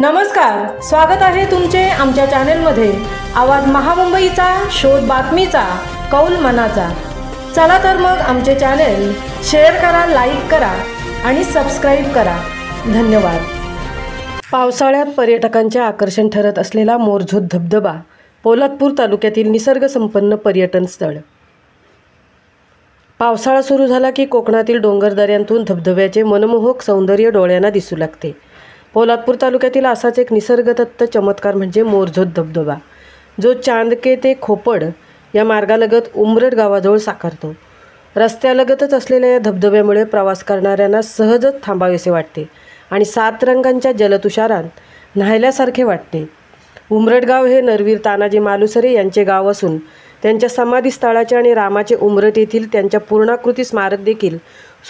नमस्कार, स्वागत आहे तुमचे आमच्या चॅनलमध्ये। आवाज महामुंबईचा, शोध बातमीचा, कौल मनाचा। चला तर मग आमचे चॅनल शेअर करा, लाईक करा आणि सबस्क्राइब करा। धन्यवाद। पावसाळ्यात पर्यटकांचे आकर्षण ठरत असलेला मोरझोत धबधबा पोलादपूर तालुक्यातील निसर्गसंपन्न पर्यटन स्थळ। पावसाळा सुरू झाला की कोकणातील डोंगरदऱ्यांतून धबधब्याचे मनमोहक सौंदर्य डोळ्यांना दिसू लागते। पोलादपूर तालुक्यातील असाच एक निसर्गदत्त चमत्कार म्हणजे मोरझोत धबधबा, जो चांदके ते खोपड या मार्गालगत उमरड गावाजवळ साकारतो। रस्त्यालगतच असलेल्या या धबधब्यामुळे प्रवास करणाऱ्यांना सहजच थांबावेसे वाटते आणि 7 रंगांच्या जलतुषारात न्हायल्यासारखे वाटते। उमरड गाव हे नरवीर तानाजी मालुसरे यांचे गाव असून त्यांच्या समाधीस्थळाचे आणि रामाचे उमरट येथील त्यांच्या पूर्णाकृती स्मारक देखील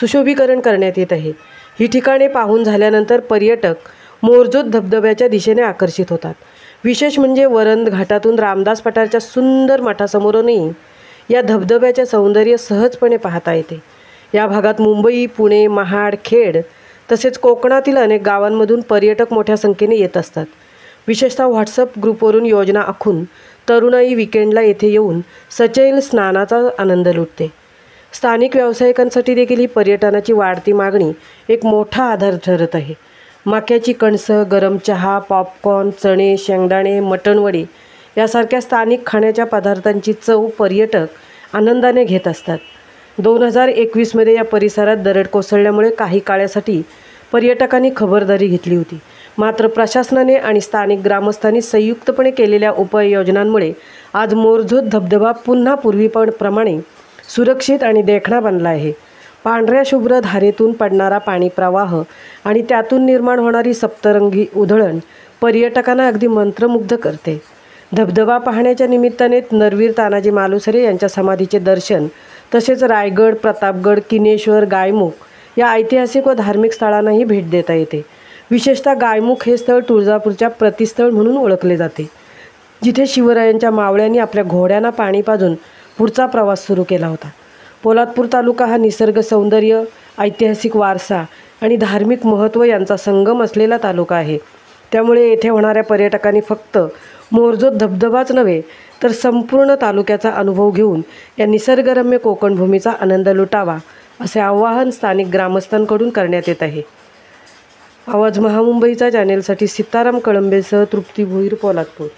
सुशोभीकरण करण्यात येत आहे। ही ठिकाणे पाहून झाल्यानंतर पर्यटक मोरझोत धबधब्याच्या दिशेने आकर्षित होतात। विशेष म्हणजे वरंद घाटातून रामदास पठारच्या सुंदर मठासमोरूनही या धबधब्याचे सौंदर्य सहजपणे पाहता येते। या भागात मुंबई, पुणे, महाड, खेड तसेच कोकणातील अनेक गावांमधून पर्यटक मोठ्या संख्येने येत असतात। विशेषतः व्हॉट्सअप ग्रुपवरून योजना आखून तरुणाई विकेंडला येथे येऊन सचैल स्नानाचा आनंद लुटते। स्थानिक व्यावसायिकांसाठी देखील ही पर्यटनाची वाढती मागणी एक मोठा आधार ठरत आहे। मक्याची कणसं, गरम चहा, पॉपकॉर्न, चणे, शेंगदाणे, मटणवडी यासारख्या स्थानिक खाण्याच्या पदार्थांची चव पर्यटक आनंदाने घेत असतात। 2021मध्ये या परिसरात दरड कोसळल्यामुळे काही काळासाठी पर्यटकांनी खबरदारी घेतली होती। मात्र प्रशासनाने आणि स्थानिक ग्रामस्थांनी संयुक्तपणे केलेल्या उपाययोजनांमुळे आज मोरझोत धबधबा पुन्हा पूर्वीप्रमाणे सुरक्षित आणि देखणा बनला आहे। पांढऱ्या शुभ्र धारेतून पडणारा पाणी प्रवाह आणि त्यातून निर्माण होणारी सप्तरंगी उधळण पर्यटकांना अगदी मंत्रमुग्ध करते। धबधबा पाहण्याच्या निमित्ताने नरवीर तानाजी मालुसरे यांच्या समाधीचे दर्शन तसेच रायगड, प्रतापगड, किनेश्वर, गायमुख या ऐतिहासिक व धार्मिक स्थळांनाही भेट देता येते। विशेषतः गायमुख हे स्थळ तुळजापूरच्या प्रतिस्थळ म्हणून ओळखले जाते, जिथे शिवरायांच्या मावळ्यांनी आपल्या घोड्यांना पाणी पाजून पुढचा प्रवास सुरू केला होता। पोलादपूर तालुका हा निसर्ग सौंदर्य, ऐतिहासिक वारसा आणि धार्मिक महत्त्व यांचा संगम असलेला तालुका आहे। त्यामुळे येथे होणाऱ्या पर्यटकांनी फक्त मोरझोत धबधबाच नव्हे तर संपूर्ण तालुक्याचा अनुभव घेऊन या निसर्गरम्य कोकणभूमीचा आनंद लुटावा असे आवाहन स्थानिक ग्रामस्थांकडून करण्यात येत आहे। आवाज महामुंबईचा चॅनेलसाठी सीताराम कळंबेसह तृप्ती भोईर, पोलादपूर।